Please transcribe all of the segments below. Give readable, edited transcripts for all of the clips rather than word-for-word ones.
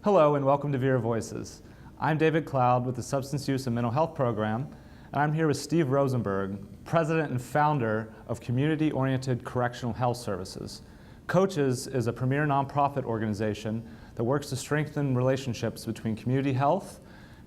Hello and welcome to Vera Voices. I'm David Cloud with the Substance Use and Mental Health Program, and I'm here with Steve Rosenberg, President and Founder of Community-Oriented Correctional Health Services. COCHS is a premier nonprofit organization that works to strengthen relationships between community health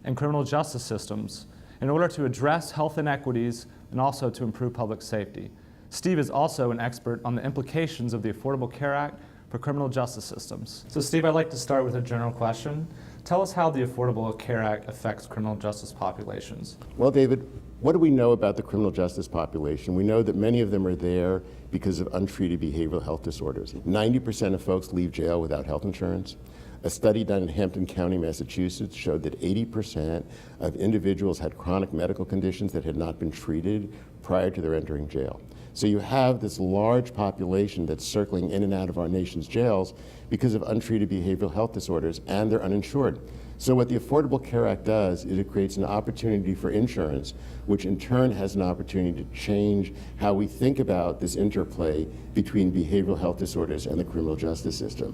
and criminal justice systems in order to address health inequities and also to improve public safety. Steve is also an expert on the implications of the Affordable Care Act for criminal justice systems. So Steve, I'd like to start with a general question. Tell us how the Affordable Care Act affects criminal justice populations. Well, David, what do we know about the criminal justice population? We know that many of them are there because of untreated behavioral health disorders. 90% of folks leave jail without health insurance. A study done in Hampton County, Massachusetts showed that 80% of individuals had chronic medical conditions that had not been treated prior to their entering jail. So you have this large population that's circling in and out of our nation's jails because of untreated behavioral health disorders, and they're uninsured. So what the Affordable Care Act does is it creates an opportunity for insurance, which in turn has an opportunity to change how we think about this interplay between behavioral health disorders and the criminal justice system.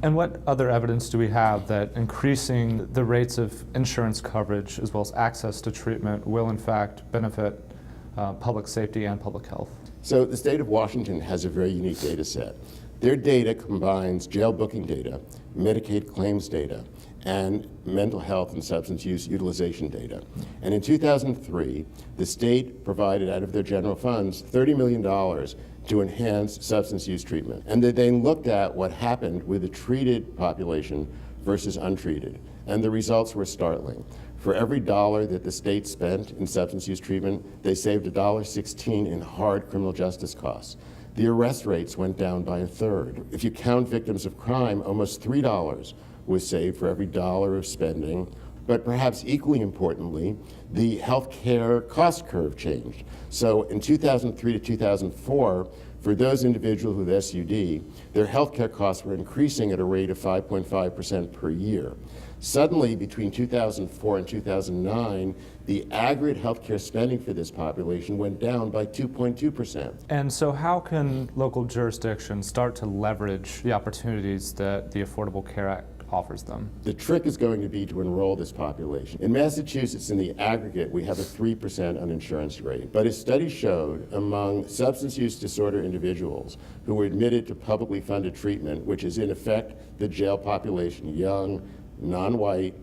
And what other evidence do we have that increasing the rates of insurance coverage as well as access to treatment will in fact benefit public safety and public health? So the state of Washington has a very unique data set. Their data combines jail booking data, Medicaid claims data, and mental health and substance use utilization data. And in 2003, the state provided out of their general funds $30 million to enhance substance use treatment. And they then looked at what happened with the treated population versus untreated. And the results were startling. For every dollar that the state spent in substance use treatment, they saved $1.16 in hard criminal justice costs. The arrest rates went down by a third. If you count victims of crime, almost $3 was saved for every dollar of spending. But perhaps equally importantly, the healthcare cost curve changed. So in 2003 to 2004, for those individuals with SUD, their healthcare costs were increasing at a rate of 5.5% per year. Suddenly, between 2004 and 2009, the aggregate healthcare spending for this population went down by 2.2%. And so how can local jurisdictions start to leverage the opportunities that the Affordable Care Act offers them? The trick is going to be to enroll this population. In Massachusetts, in the aggregate, we have a 3% uninsurance rate. But a study showed among substance use disorder individuals who were admitted to publicly funded treatment, which is in effect the jail population, young, non-white,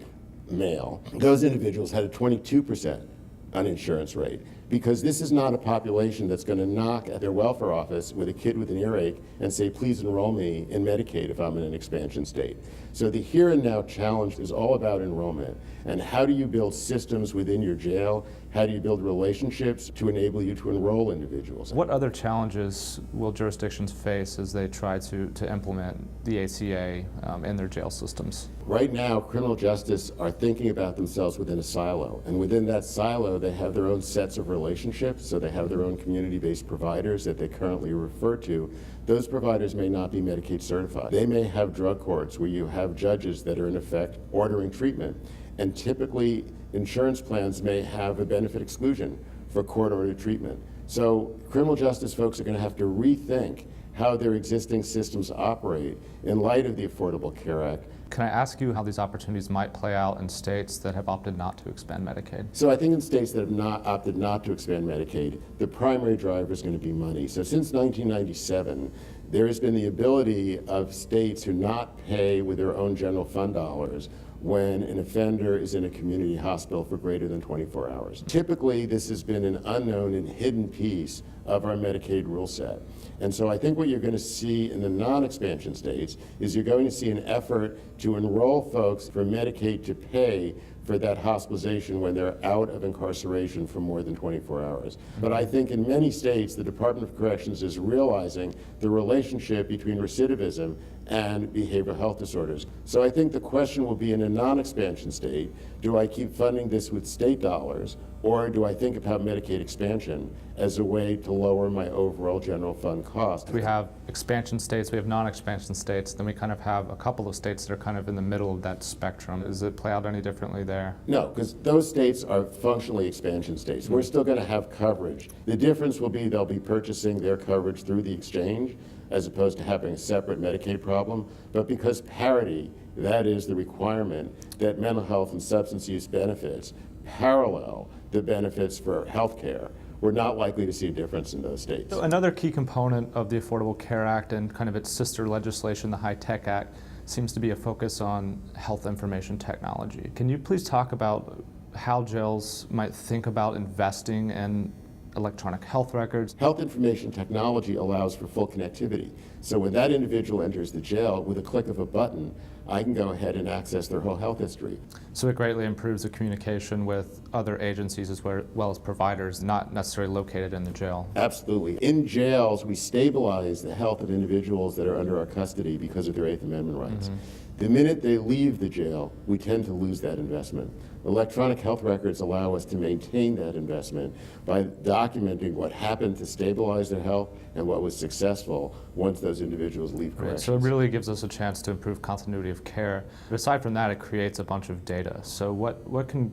male, those individuals had a 22% uninsurance rate, because this is not a population that's going to knock at their welfare office with a kid with an earache and say, please enroll me in Medicaid if I'm in an expansion state. So the here and now challenge is all about enrollment. And how do you build systems within your jail? How do you build relationships to enable you to enroll individuals? What other challenges will jurisdictions face as they try to implement the ACA in their jail systems? Right now, criminal justice are thinking about themselves within a silo. And within that silo, they have their own sets of relationships. So they have their own community-based providers that they currently refer to. Those providers may not be Medicaid certified. They may have drug courts where you have judges that are in effect ordering treatment. And typically, insurance plans may have a benefit exclusion for court-ordered treatment. So criminal justice folks are going to have to rethink how their existing systems operate in light of the Affordable Care Act. Can I ask you how these opportunities might play out in states that have opted not to expand Medicaid? So I think in states that have not opted not to expand Medicaid, the primary driver is going to be money. So since 1997, there has been the ability of states to not pay with their own general fund dollars when an offender is in a community hospital for greater than 24 hours. Typically, this has been an unknown and hidden piece of our Medicaid rule set. And so I think what you're going to see in the non-expansion states is you're going to see an effort to enroll folks for Medicaid to pay for that hospitalization when they're out of incarceration for more than 24 hours. But I think in many states, the Department of Corrections is realizing the relationship between recidivism and behavioral health disorders. So I think the question will be in a non-expansion state, do I keep funding this with state dollars, or do I think about Medicaid expansion as a way to lower my overall general fund cost? We have expansion states, we have non-expansion states, then we kind of have a couple of states that are kind of in the middle of that spectrum. Does it play out any differently there? No, because those states are functionally expansion states. We're still going to have coverage. The difference will be they'll be purchasing their coverage through the exchange. as opposed to having a separate Medicaid problem, but because parity, that is the requirement that mental health and substance use benefits parallel the benefits for health care. We're not likely to see a difference in those states. So another key component of the Affordable Care Act and kind of its sister legislation, the High-Tech Act, seems to be a focus on health information technology. Can you please talk about how jails might think about investing in electronic health records? Health information technology allows for full connectivity. So when that individual enters the jail, with a click of a button, I can go ahead and access their whole health history. So it greatly improves the communication with other agencies as well as providers not necessarily located in the jail. Absolutely. In jails, we stabilize the health of individuals that are under our custody because of their Eighth Amendment rights. The minute they leave the jail, we tend to lose that investment. Electronic health records allow us to maintain that investment by documenting what happened to stabilize their health and what was successful once those individuals leave corrections. So it really gives us a chance to improve continuity of care. But aside from that, it creates a bunch of data. So what can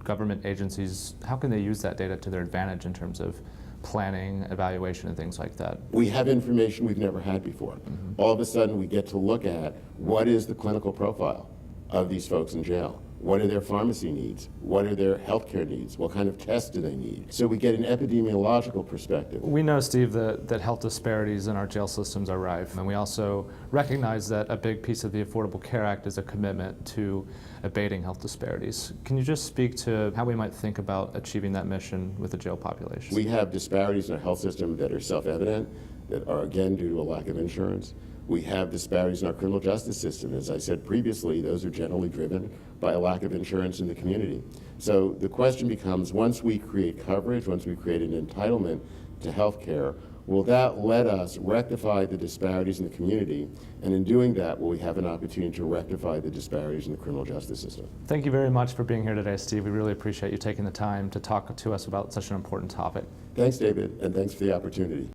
government agencies, how can they use that data to their advantage in terms of planning, evaluation, and things like that? We have information we've never had before. All of a sudden, we get to look at what is the clinical profile of these folks in jail. What are their pharmacy needs? What are their healthcare needs? What kind of tests do they need? So we get an epidemiological perspective. We know, Steve, that health disparities in our jail systems are rife, and we also recognize that a big piece of the Affordable Care Act is a commitment to abating health disparities. Can you just speak to how we might think about achieving that mission with the jail population? We have disparities in our health system that are self-evident, that are again due to a lack of insurance. We have disparities in our criminal justice system. As I said previously, those are generally driven by a lack of insurance in the community. So the question becomes, once we create coverage, once we create an entitlement to health care, will that let us rectify the disparities in the community? And in doing that, will we have an opportunity to rectify the disparities in the criminal justice system? Thank you very much for being here today, Steve. We really appreciate you taking the time to talk to us about such an important topic. Thanks, David, and thanks for the opportunity.